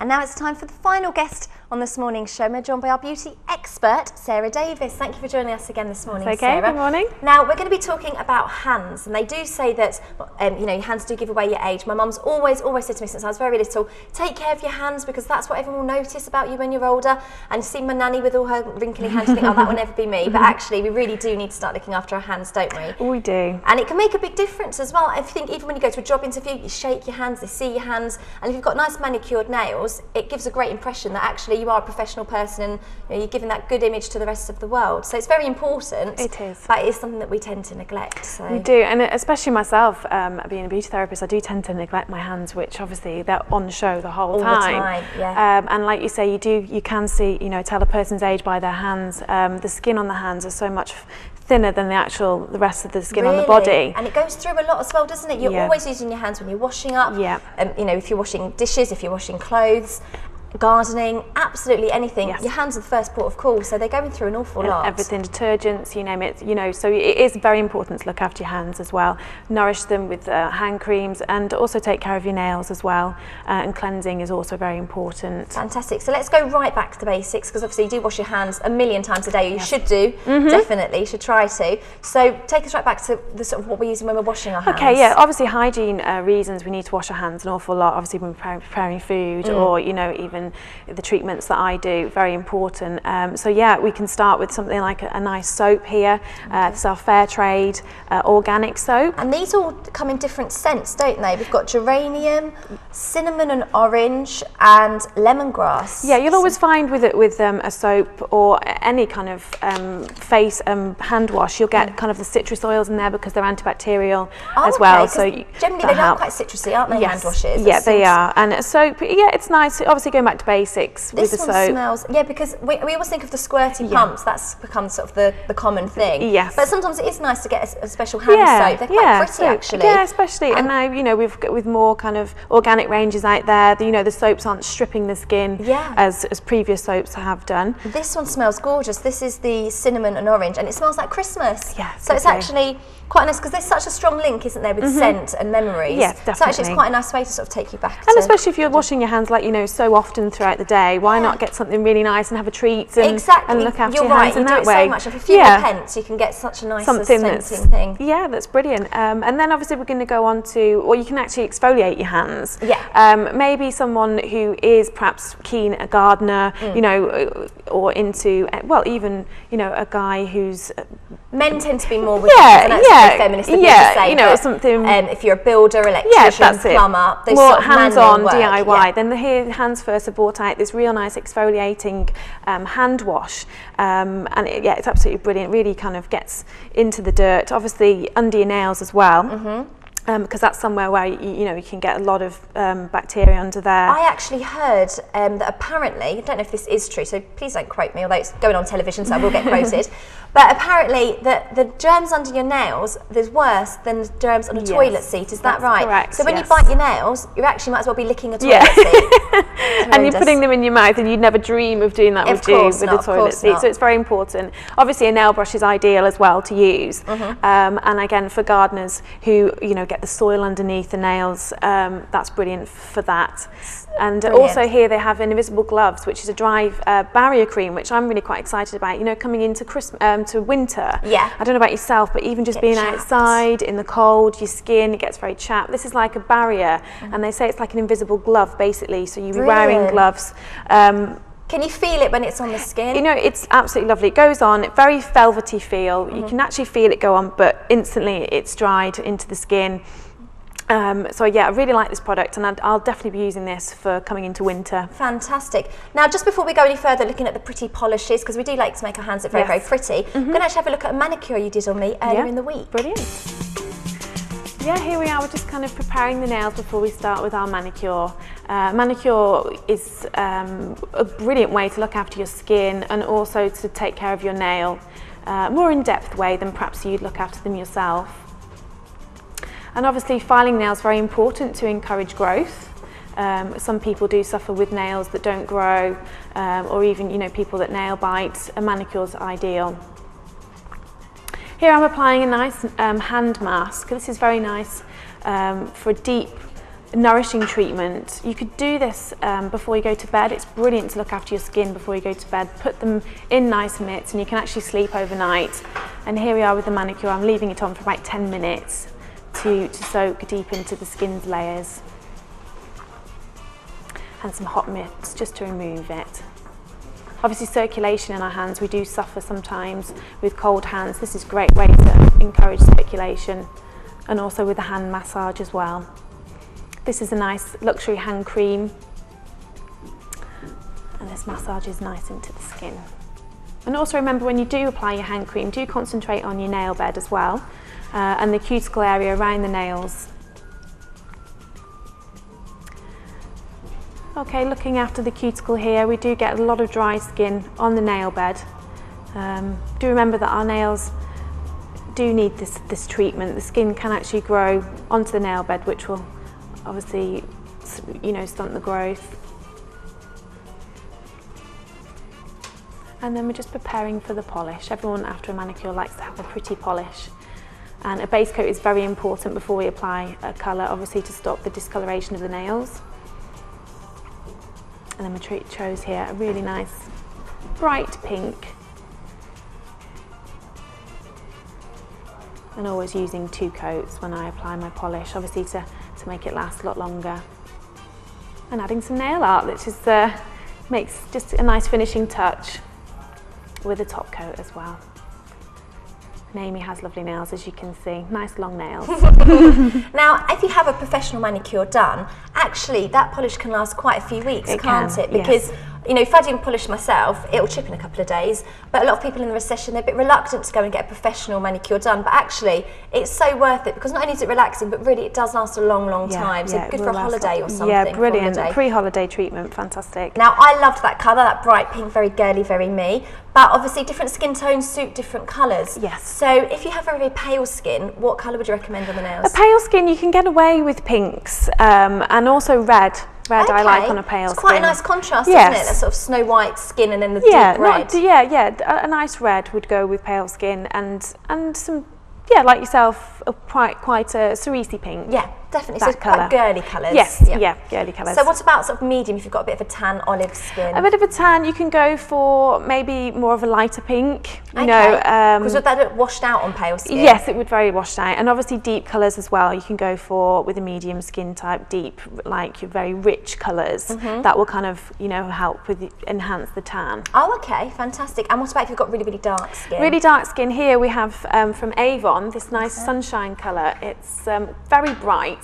And now it's time for the final guest on this morning's show. We're joined by our beauty expert, Sarah Davies. Thank you for joining us again this morning, That's okay. Sarah. Good morning. Now, we're going to be talking about hands, and they do say that, you know, your hands do give away your age. My mum's always said to me since I was very little, take care of your hands because that's what everyone will notice about you when you're older. And you see my nanny with all her wrinkly hands, you think, oh, that will never be me. But actually, we really do need to start looking after our hands, don't we? We do. And it can make a big difference as well. I think even when you go to a job interview, you shake your hands, they see your hands, and if you've got nice manicured nails, it gives a great impression that actually you are a professional person and you know, you're giving that good image to the rest of the world. So it's very important. It is. But it is something that we tend to neglect. So. We do, and especially myself, being a beauty therapist, I do tend to neglect my hands, which obviously they're on show the whole time. All the time, yeah. And like you say, you can see, you know, tell a person's age by their hands. The skin on the hands is so much thinner than the rest of the skin on the body. And it goes through a lot as well, doesn't it? You're always using your hands when you're washing up. Yeah. You know, if you're washing dishes, if you're washing clothes, gardening, absolutely anything. Yes. Your hands are the first port of call, so they're going through an awful lot. Everything, detergents, you name it, you know, so it is very important to look after your hands as well. Nourish them with hand creams and also take care of your nails as well. And cleansing is also very important. Fantastic. So let's go right back to the basics, because obviously you do wash your hands a million times a day. You should do, definitely, you should try to. So take us right back to the sort of what we're using when we're washing our hands. Okay, yeah, obviously hygiene reasons we need to wash our hands an awful lot, obviously when we're preparing food or, you know, even the treatments that I do, very important. So yeah, we can start with something like a nice soap here. This is our fair trade organic soap. And these all come in different scents, don't they? We've got geranium, cinnamon and orange, and lemongrass. Yeah, you'll always find with a soap or any kind of face hand wash, you'll get kind of the citrus oils in there because they're antibacterial as well. So generally they are quite citrusy, aren't they? Hand washes. Yeah, they are. And a soap, yeah, it's nice. Obviously, going back to basics with the soap. This one smells, yeah, because we always think of the squirty pumps. That's become sort of the common thing. Yes. But sometimes it is nice to get a special hand soap. They're quite pretty, actually. Yeah, especially. And now, you know, with more kind of organic ranges out there, you know, the soaps aren't stripping the skin as previous soaps have done. This one smells gorgeous. This is the cinnamon and orange, and it smells like Christmas. Yeah. So it's actually quite nice because there's such a strong link, isn't there, with scent and memories. Yes, definitely. So actually it's quite a nice way to sort of take you back. And especially if you're washing your hands, like, you know, so often throughout the day, why not get something really nice and have a treat and look after your hands in that way? So much. For a few more pence, you can get such a nice scenting thing. Yeah, that's brilliant. And then obviously we're going to go on to, or you can actually exfoliate your hands. Yeah. Maybe someone who is perhaps keen, a gardener, you know, or into, well, even, you know, a guy who's... Men tend to be more with feminist, say, you know, something. If you're a builder, electrician, plumber, those more sort of hands-on DIY. Then here, Hands First have brought out this real nice exfoliating hand wash, and it's absolutely brilliant. Really kind of gets into the dirt, obviously under your nails as well. Because that's somewhere where you know you can get a lot of bacteria under there. I actually heard that apparently, I don't know if this is true, so please don't quote me, although it's going on television, so I will get quoted. But apparently, the germs under your nails, there's worse than the germs on a toilet seat. Is that right? Correct, so when you bite your nails, you actually might as well be licking a toilet seat. And you're putting them in your mouth, and you'd never dream of doing that, would you, with the toilet seat? So it's very important. Obviously, a nail brush is ideal as well to use. And again, for gardeners who, you know, get the soil underneath the nails, that's brilliant for that. And also here they have invisible gloves, which is a dry barrier cream, which I'm really quite excited about. You know, coming into to winter. Yeah. I don't know about yourself, but even just being outside in the cold, your skin, it gets very chapped. This is like a barrier, and they say it's like an invisible glove, basically. So you're wearing gloves. Can you feel it when it's on the skin? You know, it's absolutely lovely. It goes on, very velvety feel. You can actually feel it go on, but instantly it's dried into the skin. So yeah, I really like this product, and I'll definitely be using this for coming into winter. Fantastic. Now, just before we go any further looking at the pretty polishes, because we do like to make our hands look very, very pretty, we're going to actually have a look at a manicure you did on me earlier in the week. Brilliant. Yeah, here we are. We're just kind of preparing the nails before we start with our manicure. Manicure is a brilliant way to look after your skin and also to take care of your nail, more in-depth way than perhaps you'd look after them yourself. And obviously filing nails is very important to encourage growth. Some people do suffer with nails that don't grow, or even, you know, people that nail bite. A manicure's ideal. Here I'm applying a nice hand mask. This is very nice for a deep nourishing treatment. You could do this before you go to bed. It's brilliant to look after your skin before you go to bed. Put them in nice mitts and you can actually sleep overnight. And here we are with the manicure. I'm leaving it on for about 10 minutes to soak deep into the skin's layers. And some hot mitts just to remove it. Obviously circulation in our hands, we do suffer sometimes with cold hands. This is a great way to encourage circulation, and also with the hand massage as well. This is a nice luxury hand cream, and this massages nice into the skin. And also remember, when you do apply your hand cream, do concentrate on your nail bed as well, and the cuticle area around the nails. Okay, looking after the cuticle here, we do get a lot of dry skin on the nail bed. Do remember that our nails do need this treatment. The skin can actually grow onto the nail bed, which will obviously, you know, stunt the growth. And then we're just preparing for the polish. Everyone after a manicure likes to have a pretty polish. And a base coat is very important before we apply a colour, obviously to stop the discoloration of the nails. And then we chose here a really nice bright pink. And always using 2 coats when I apply my polish, obviously to make it last a lot longer. And adding some nail art, which is, makes just a nice finishing touch with a top coat as well. And Amy has lovely nails, as you can see, nice long nails. Now, if you have a professional manicure done, actually that polish can last quite a few weeks, can't it? Because, you know, if I do polish myself, it'll chip in a couple of days, but a lot of people in the recession, they're a bit reluctant to go and get a professional manicure done, but actually it's so worth it, because not only is it relaxing, but really it does last a long, long time. So good for a holiday or something. Yeah, brilliant. Pre-holiday treatment, fantastic. Now, I loved that colour, that bright pink, very girly, very me, but obviously different skin tones suit different colours. Yes. So if you have very pale skin, what colour would you recommend on the nails? A pale skin, you can get away with pinks, and also red. Red I like on a pale skin. It's quite a nice contrast, isn't it? That sort of Snow White skin and then the deep red. A nice red would go with pale skin, and some, like yourself, quite a cerise pink. Yeah, definitely. So quite girly colours. Yes, girly colours. So what about sort of medium, if you've got a bit of a tan olive skin? A bit of a tan, you can go for maybe more of a lighter pink. Because would that look washed out on pale skin? Yes, it would very washed out. And obviously deep colours as well, you can go for, with a medium skin type, deep, like your very rich colours. That will kind of, help with enhance the tan. Oh, okay, fantastic. And what about if you've got really, really dark skin? Really dark skin, here we have from Avon, this nice sunshine colour. It's very bright.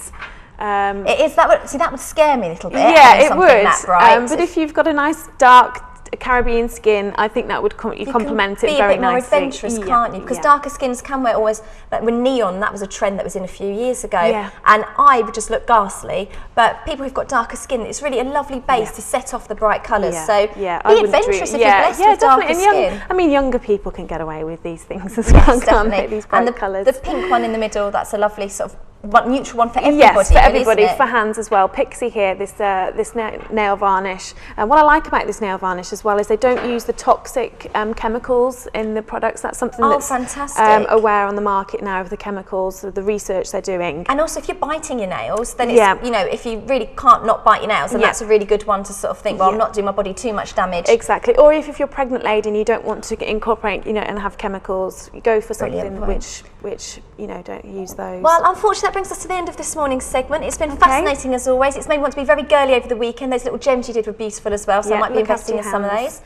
It is, that would scare me a little bit. Yeah, it would. But if you've got a nice dark Caribbean skin, I think that would complement it very nicely. You can be a bit more adventurous, can't you? Because darker skins can wear always, like with neon, that was a trend that was in a few years ago. And I would just look ghastly. But people who've got darker skin, it's really a lovely base to set off the bright colours. So be adventurous if you're blessed with darker skin. I mean, younger people can get away with these things as well, can't they? These bright colours. The pink one in the middle, that's a lovely sort of neutral one for everybody. Yes, for everybody, for hands as well. Pixie here, this nail varnish. And what I like about this nail varnish as well is they don't use the toxic chemicals in the products. That's something that's fantastic. Aware on the market now of the chemicals, of the research they're doing. And also, if you're biting your nails, then it's, if you really can't not bite your nails, then that's a really good one to sort of think, well, I'm not doing my body too much damage. Exactly. Or if you're a pregnant lady and you don't want to incorporate, and have chemicals, you go for something which don't use those. Well, unfortunately, that brings us to the end of this morning's segment. It's been fascinating as always. It's made me want to be very girly over the weekend. Those little gems you did were beautiful as well, so I might be investing in some of those.